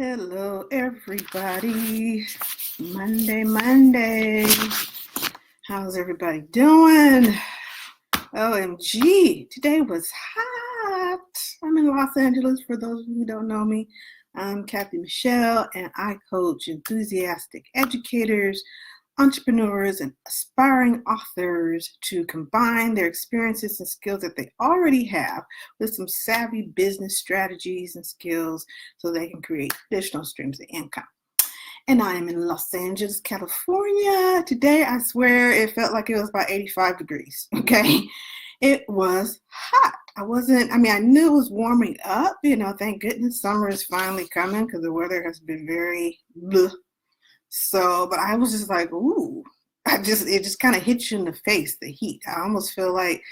Hello, everybody. Monday. How's everybody doing? OMG, today was hot. I'm in Los Angeles, for those of you who don't know me. I'm Kathy Michelle, and I coach enthusiastic educators, entrepreneurs, and aspiring authors to combine their experiences and skills that they already have with some savvy business strategies and skills so they can create additional streams of income. And I am in Los Angeles, California. Today, I swear it felt like it was about 85 degrees, okay? It was hot. I knew it was warming up, thank goodness summer is finally coming because the weather has been very bleh. So, but I was just like, ooh, it just kind of hits you in the face, the heat. I almost feel like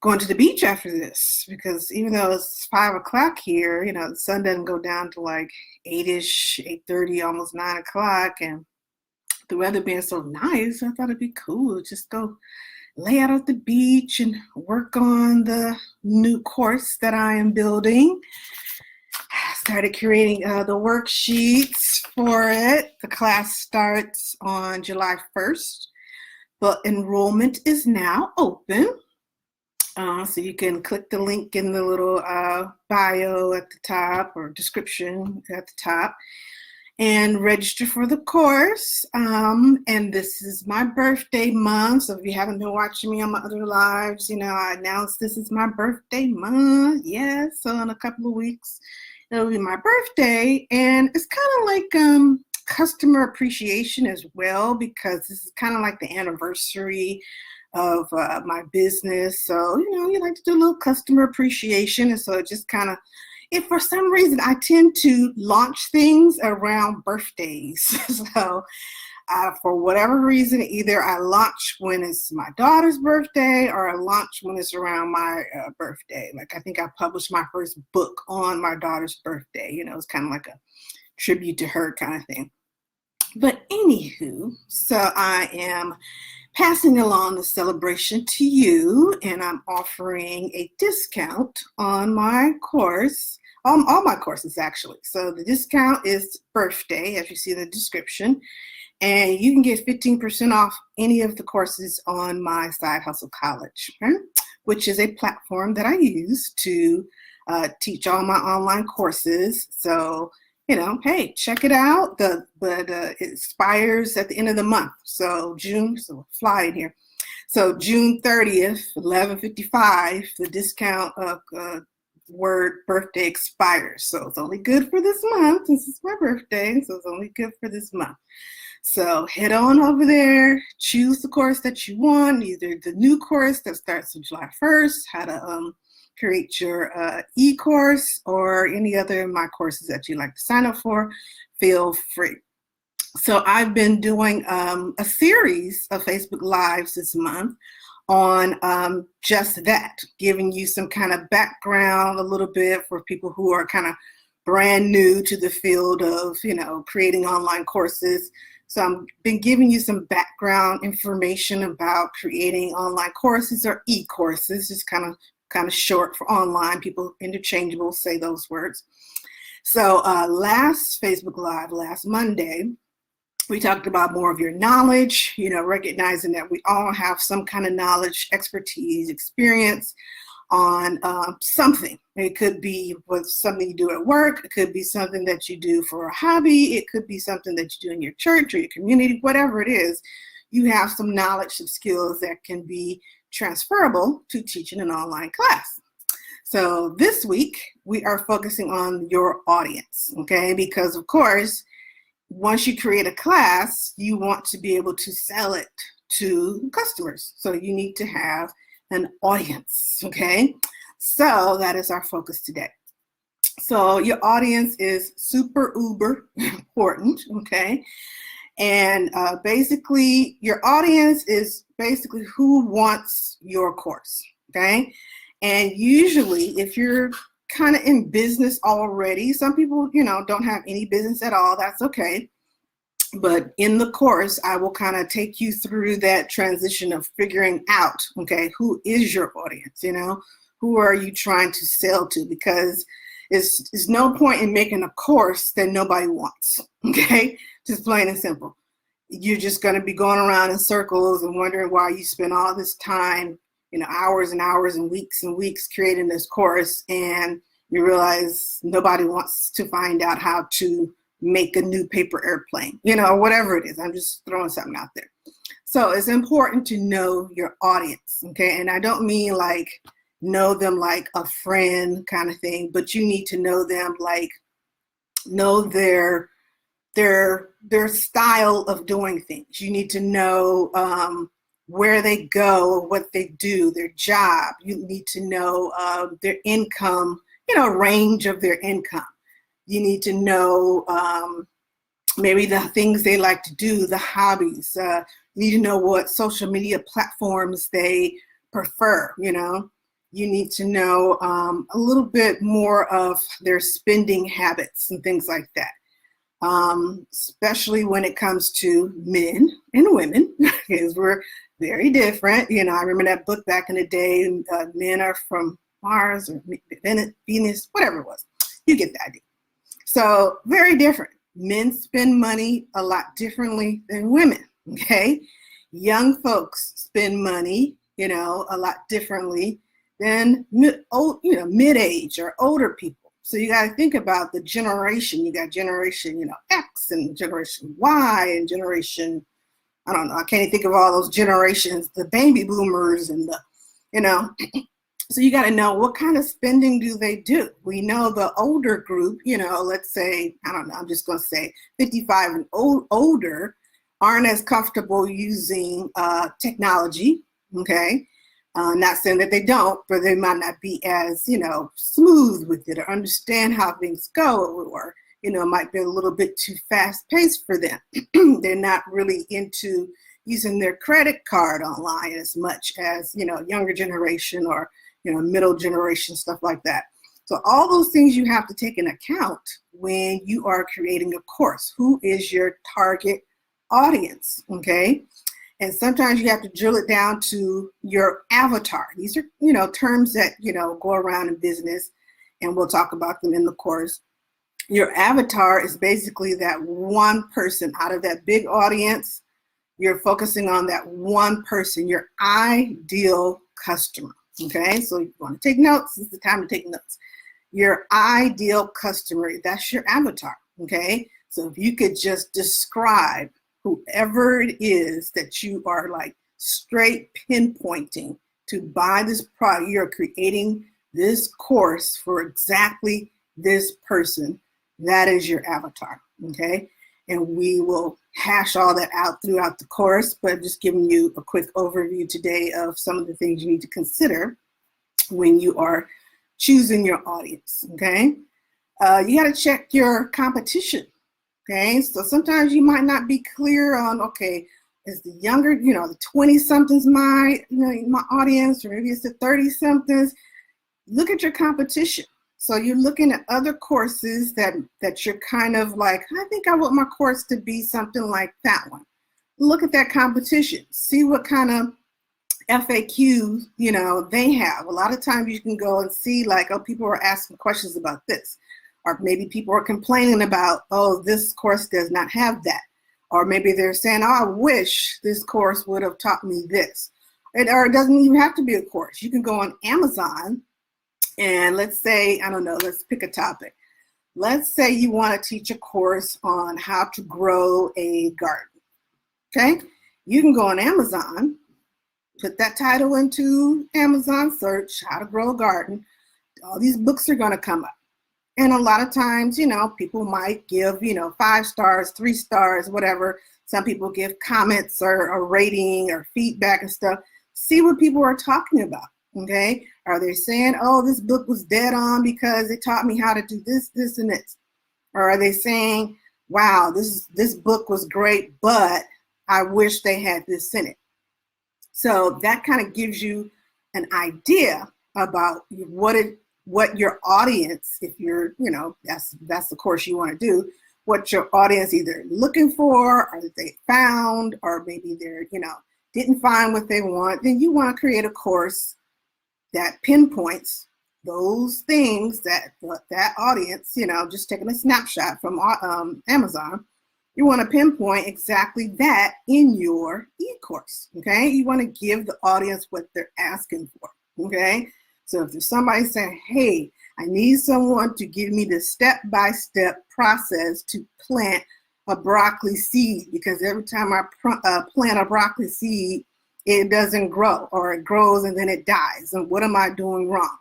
going to the beach after this because even though it's 5 o'clock here, the sun doesn't go down to like 8-ish, 8:30, almost 9 o'clock. And the weather being so nice, I thought it'd be cool to just go lay out at the beach and work on the new course that I am building. I started creating the worksheets for it. The class starts on July 1st, but enrollment is now open. So you can click the link in the little bio at the top or description at the top and register for the course. And this is my birthday month. So if you haven't been watching me on my other lives, I announced this is my birthday month. Yeah, so in a couple of weeks, it'll be my birthday. And it's kind of like customer appreciation as well, because this is kind of like the anniversary of my business. So, you like to do a little customer appreciation. And so it just kind of, if for some reason I tend to launch things around birthdays. So for whatever reason, either I launch when it's my daughter's birthday or I launch when it's around my birthday. Like I think I published my first book on my daughter's birthday. It's kind of like a tribute to her kind of thing. But anywho, so I am passing along the celebration to you, and I'm offering a discount on my course, all my courses actually. So the discount is birthday, as you see in the description, and you can get 15% off any of the courses on my Side Hustle College, okay? Which is a platform that I use to teach all my online courses. So hey, check it out. It expires at the end of the month. So June, so fly in here. So June 30th, 11:55, the discount of word birthday expires. So it's only good for this month. This is my birthday, so it's only good for this month. So head on over there, choose the course that you want, either the new course that starts on July 1st, how to create your eCourse, or any other of my courses that you'd like to sign up for, feel free. So I've been doing a series of Facebook Lives this month on just that, giving you some kind of background a little bit for people who are kind of brand new to the field of, creating online courses. So I've been giving you some background information about creating online courses or e-courses, just kind of short for online. People interchangeable say those words. So last Facebook Live, last Monday, we talked about more of your knowledge, recognizing that we all have some kind of knowledge, expertise, experience on something. It could be with something you do at work. It could be something that you do for a hobby. It could be something that you do in your church or your community, whatever it is. You have some knowledge, some skills that can be transferable to teaching an online class. So this week, we are focusing on your audience, okay? Because of course, once you create a class, you want to be able to sell it to customers. So you need to have an audience, okay? So that is our focus today. So your audience is super uber important, okay? And basically, your audience is basically who wants your course, okay? And usually, if you're kind of in business already, some people, don't have any business at all, that's okay. But in the course, I will kind of take you through that transition of figuring out, okay, who is your audience, who are you trying to sell to? Because It's no point in making a course that nobody wants, okay? Just plain and simple. You're just going to be going around in circles and wondering why you spend all this time, hours and hours and weeks creating this course, and you realize nobody wants to find out how to make a new paper airplane, whatever it is. I'm just throwing something out there. So it's important to know your audience, okay? And I don't mean like know them like a friend kind of thing, but you need to know them, like know their style of doing things. You need to know where they go, what they do, their job. You need to know their income, range of their income. You need to know maybe the things they like to do, the hobbies. You need to know what social media platforms they prefer, You need to know a little bit more of their spending habits and things like that. Especially when it comes to men and women, because we're very different. I remember that book back in the day, Men Are From Mars or Venus, whatever it was. You get the idea. So very different. Men spend money a lot differently than women, okay? Young folks spend money, a lot differently than mid-age or older people. So you got to think about the generation. You got generation, X and generation Y and generation, I don't know, I can't even think of all those generations, the baby boomers and the, So you got to know what kind of spending do they do. We know the older group, let's say, I don't know, I'm just going to say 55 and older aren't as comfortable using technology, okay? Not saying that they don't, but they might not be as, smooth with it or understand how things go, or, it might be a little bit too fast paced for them. They're not really into using their credit card online as much as, younger generation or, middle generation, stuff like that. So all those things you have to take into account when you are creating a course. Who is your target audience, okay? And sometimes you have to drill it down to your avatar. These are, terms that, go around in business, and we'll talk about them in the course. Your avatar is basically that one person out of that big audience. You're focusing on that one person, your ideal customer, okay? So if you want to take notes, it's the time to take notes. Your ideal customer, that's your avatar, okay? So if you could just describe whoever it is that you are like straight pinpointing to buy this product, you're creating this course for exactly this person, that is your avatar, okay? And we will hash all that out throughout the course, but I'm just giving you a quick overview today of some of the things you need to consider when you are choosing your audience, okay? You got to check your competition, okay? So sometimes you might not be clear on, okay, is the younger, the 20-somethings my audience, or maybe it's the 30-somethings. Look at your competition. So you're looking at other courses that you're kind of like, I think I want my course to be something like that one. Look at that competition. See what kind of FAQs, they have. A lot of times you can go and see like, oh, people are asking questions about this. Or maybe people are complaining about, oh, this course does not have that. Or maybe they're saying, oh, I wish this course would have taught me this. Or it doesn't even have to be a course. You can go on Amazon and let's say, I don't know, let's pick a topic. Let's say you want to teach a course on how to grow a garden, okay? You can go on Amazon, put that title into Amazon search, how to grow a garden. All these books are going to come up. And a lot of times, people might give, 5 stars, 3 stars, whatever. Some people give comments or a rating or feedback and stuff. See what people are talking about, okay? Are they saying, oh, this book was dead on because it taught me how to do this, this, and this? Or are they saying, wow, this book was great, but I wish they had this in it? So that kind of gives you an idea about what your audience, if you're, that's the course you want to do, what your audience either looking for or that they found, or maybe they're, didn't find what they want. Then you want to create a course that pinpoints those things that audience, just taking a snapshot from Amazon, you want to pinpoint exactly that in your e-course, okay? You want to give the audience what they're asking for, okay? So if there's somebody saying, hey, I need someone to give me the step-by-step process to plant a broccoli seed, because every time I plant a broccoli seed, it doesn't grow, or it grows and then it dies. And what am I doing wrong?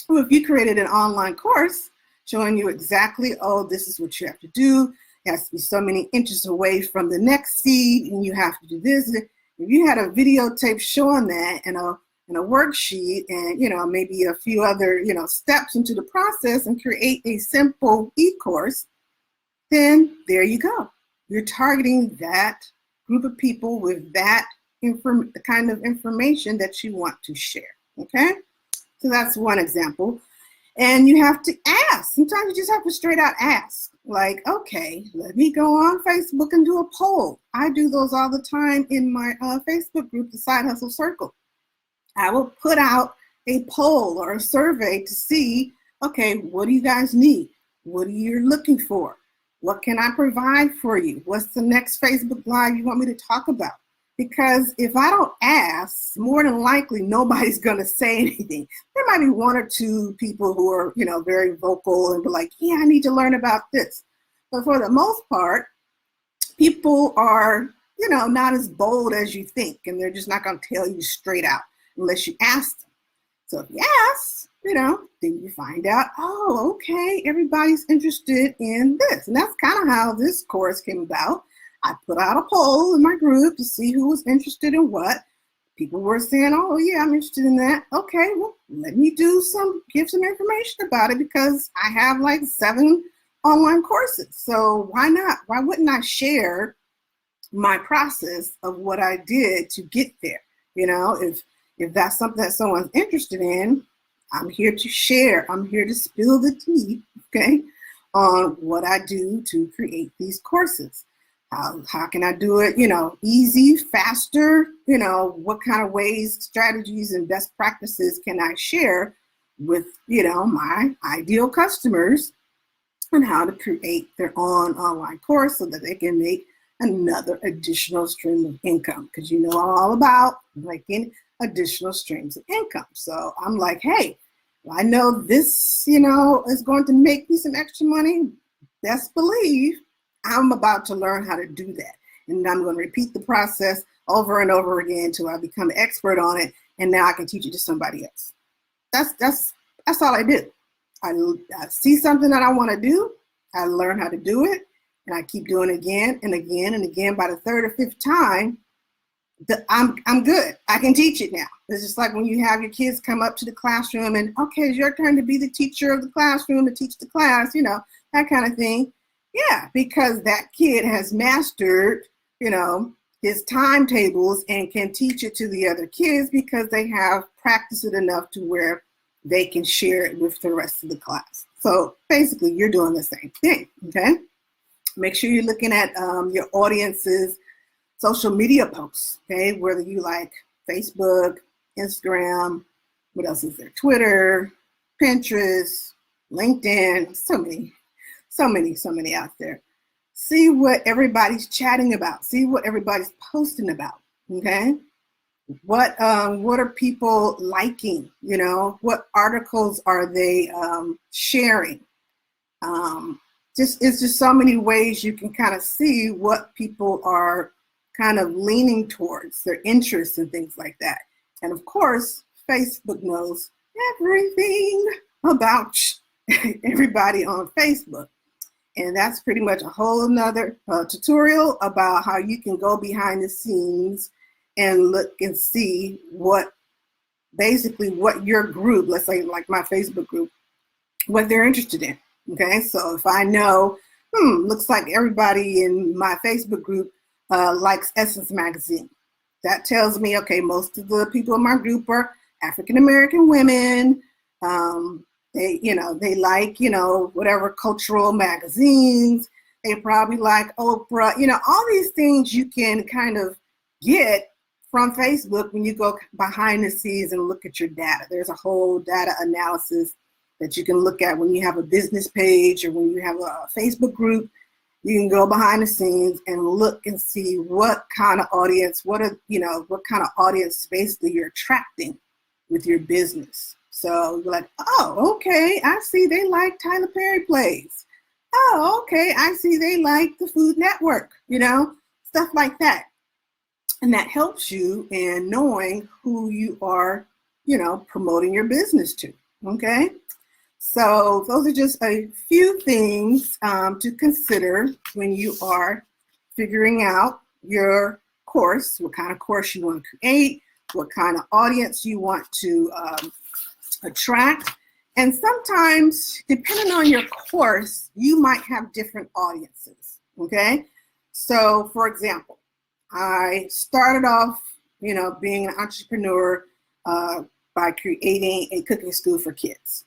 Well, if you created an online course showing you exactly, oh, this is what you have to do. It has to be so many inches away from the next seed, and you have to do this. If you had a videotape showing that and a worksheet and, maybe a few other, steps into the process, and create a simple e-course, then there you go. You're targeting that group of people with that the kind of information that you want to share, okay? So that's one example. And you have to ask. Sometimes you just have to straight out ask. Like, okay, let me go on Facebook and do a poll. I do those all the time in my Facebook group, the Side Hustle Circle. I will put out a poll or a survey to see, okay, what do you guys need? What are you looking for? What can I provide for you? What's the next Facebook Live you want me to talk about? Because if I don't ask, more than likely, nobody's going to say anything. There might be one or two people who are, very vocal and be like, yeah, I need to learn about this. But for the most part, people are, not as bold as you think, and they're just not going to tell you straight out unless you ask them. So if you ask, then you find out, oh, okay, everybody's interested in this. And that's kind of how this course came about. I put out a poll in my group to see who was interested in what. People were saying, oh, yeah, I'm interested in that. Okay, well, let me give some information about it, because I have like 7 online courses. So why not? Why wouldn't I share my process of what I did to get there? If that's something that someone's interested in, I'm here to share. I'm here to spill the tea, okay, on what I do to create these courses. How can I do it, easy, faster, what kind of ways, strategies, and best practices can I share with, my ideal customers on how to create their own online course so that they can make another additional stream of income, because I'm all about making additional streams of income. So I'm like, hey, I know this, is going to make me some extra money. Best believe I'm about to learn how to do that. And I'm going to repeat the process over and over again until I become an expert on it. And now I can teach it to somebody else. That's all I do. I see something that I want to do. I learn how to do it. And I keep doing it again and again and again. By the 3rd or 5th time, I'm good. I can teach it now. It's just like when you have your kids come up to the classroom and, okay, it's your turn to be the teacher of the classroom, to teach the class, that kind of thing. Yeah, because that kid has mastered, his timetables and can teach it to the other kids because they have practiced it enough to where they can share it with the rest of the class. So basically, you're doing the same thing, okay? Make sure you're looking at your audience's social media posts, okay? Whether you like Facebook, Instagram, what else is there? Twitter, Pinterest, LinkedIn, so many out there. See what everybody's chatting about. See what everybody's posting about, okay? What are people liking? What articles are they sharing? It's just so many ways you can kind of see what people are kind of leaning towards, their interests and things like that. And of course, Facebook knows everything about everybody on Facebook. And that's pretty much a whole nother tutorial about how you can go behind the scenes and look and see what your group, let's say like my Facebook group, what they're interested in. Okay, so if I know, looks like everybody in my Facebook group likes Essence Magazine. That tells me, okay, most of the people in my group are African-American women. They like, whatever cultural magazines. They probably like Oprah, all these things you can kind of get from Facebook, when you go behind the scenes and look at your data, there's a whole data analysis that you can look at when you have a business page or when you have a Facebook group. You can go behind the scenes and look and see what kind of audience, what kind of audience basically you're attracting with your business. So you're like, oh, okay, I see they like Tyler Perry Plays. Oh, okay, I see they like the Food Network, stuff like that. And that helps you in knowing who you are, promoting your business to, okay? So those are just a few things to consider when you are figuring out your course, what kind of course you want to create, what kind of audience you want to attract. And sometimes, depending on your course, you might have different audiences, okay? So for example, I started off, being an entrepreneur by creating a cooking school for kids.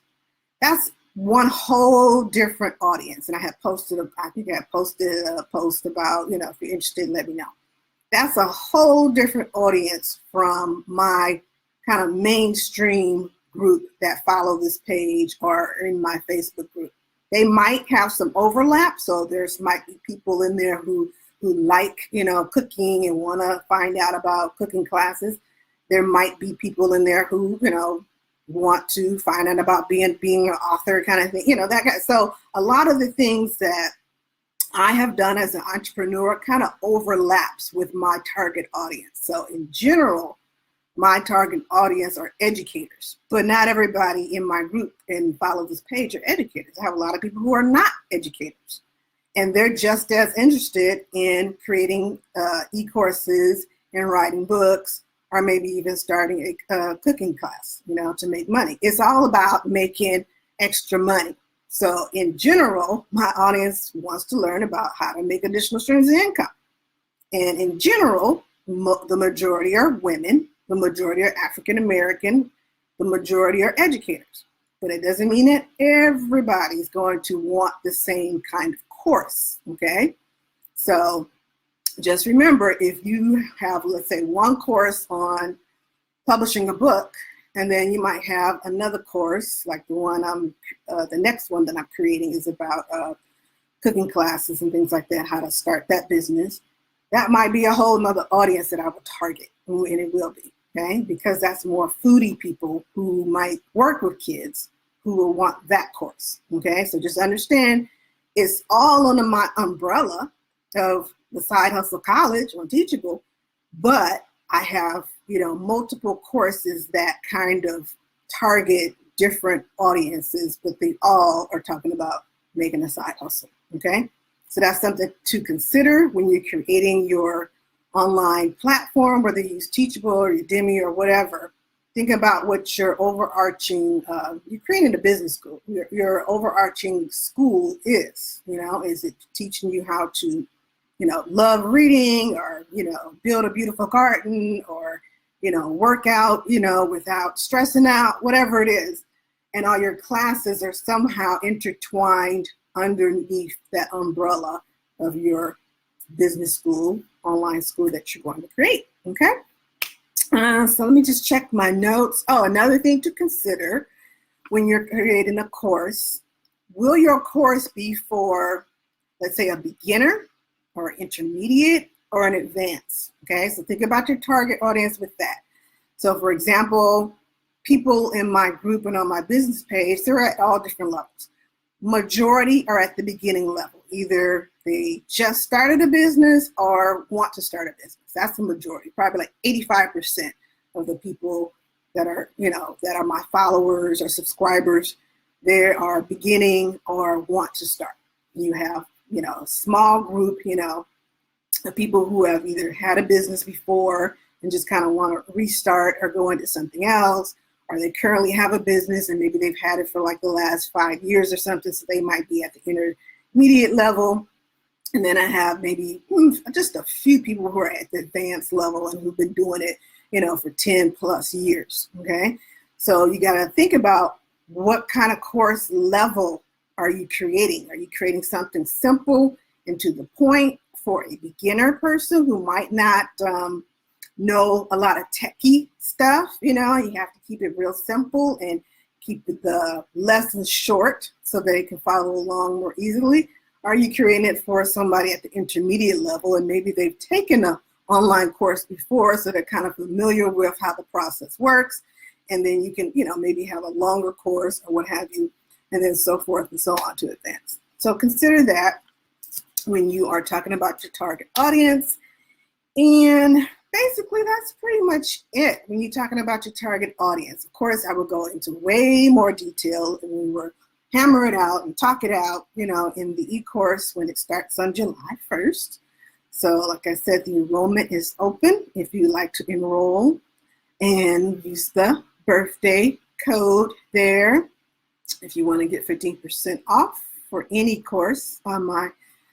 That's one whole different audience. And I posted a post about, if you're interested, let me know. That's a whole different audience from my kind of mainstream group that follow this page or in my Facebook group. They might have some overlap. So might be people in there who like, cooking and want to find out about cooking classes. There might be people in there who, want to find out about being an author kind of thing, that kind. So a lot of the things that I have done as an entrepreneur kind of overlaps with my target audience. So in general, my target audience are educators, but not everybody in my group and follow this page are educators. I have a lot of people who are not educators, and they're just as interested in creating e-courses and writing books, or maybe even starting a cooking class, to make money. It's all about making extra money. So in general, my audience wants to learn about how to make additional streams of income. And in general, the majority are women, the majority are African American, the majority are educators. But it doesn't mean that everybody's going to want the same kind of course, okay? So just remember, if you have, let's say, one course on publishing a book, and then you might have another course, like the next one that I'm creating is about cooking classes and things like that, how to start that business. That might be a whole nother audience that I will target, and it will be, okay? Because that's more foodie people who might work with kids who will want that course, okay? So just understand, it's all under my umbrella of the Side Hustle College on Teachable, but I have, multiple courses that kind of target different audiences, but they all are talking about making a side hustle, okay? So that's something to consider when you're creating your online platform, whether you use Teachable or Udemy or whatever. Think about what your overarching, you're creating a business school, your overarching school is, is it teaching you how to love reading, or, build a beautiful garden, or, work out, without stressing out, whatever it is. And all your classes are somehow intertwined underneath that umbrella of your business school, online school that you're going to create, okay? So let me just check my notes. Oh, another thing to consider when you're creating a course, will your course be for, let's say, a beginner, or intermediate, or an advanced, okay? So think about your target audience with that. So for example, people in my group and on my business page, they're at all different levels. Majority are at the beginning level. Either they just started a business or want to start a business. That's the majority, probably like 85% of the people that are, that are my followers or subscribers, they are beginning or want to start. You have, a small group, of people who have either had a business before and just kind of want to restart or go into something else, or they currently have a business and maybe they've had it for like the last 5 years or something, so they might be at the intermediate level. And then I have maybe just a few people who are at the advanced level and who've been doing it, for 10 plus years, okay? So you got to think about what kind of course level are you creating? Are you creating something simple and to the point for a beginner person who might not know a lot of techie stuff, you have to keep it real simple and keep the lessons short so they can follow along more easily? Are you creating it for somebody at the intermediate level and maybe they've taken an online course before, so they're kind of familiar with how the process works, and then you can, maybe have a longer course or what have you, and then so forth and so on to advance. So consider that when you are talking about your target audience. And basically, that's pretty much it when you're talking about your target audience. Of course, I will go into way more detail and we will hammer it out and talk it out, in the eCourse when it starts on July 1st. So like I said, the enrollment is open if you like to enroll, and use the birthday code there if you want to get 15% off for any course on my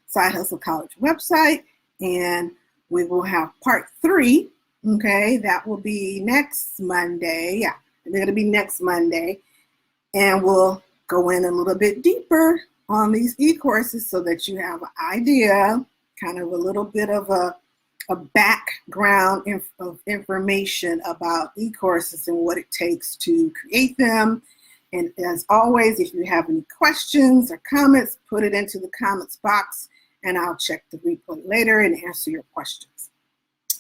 Side Hustle College website. And we will have part 3, okay? That will be next Monday. Yeah, it'll be next Monday. And we'll go in a little bit deeper on these e-courses so that you have an idea, kind of a little bit of a background of information about e-courses and what it takes to create them. And as always, if you have any questions or comments, put it into the comments box and I'll check the replay later and answer your questions.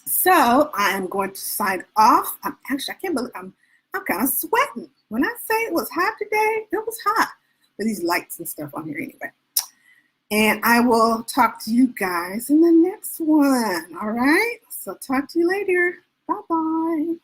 So I am going to sign off. I can't believe I'm kind of sweating. When I say it was hot today, it was hot with these lights and stuff on here anyway. And I will talk to you guys in the next one. All right. So talk to you later. Bye-bye.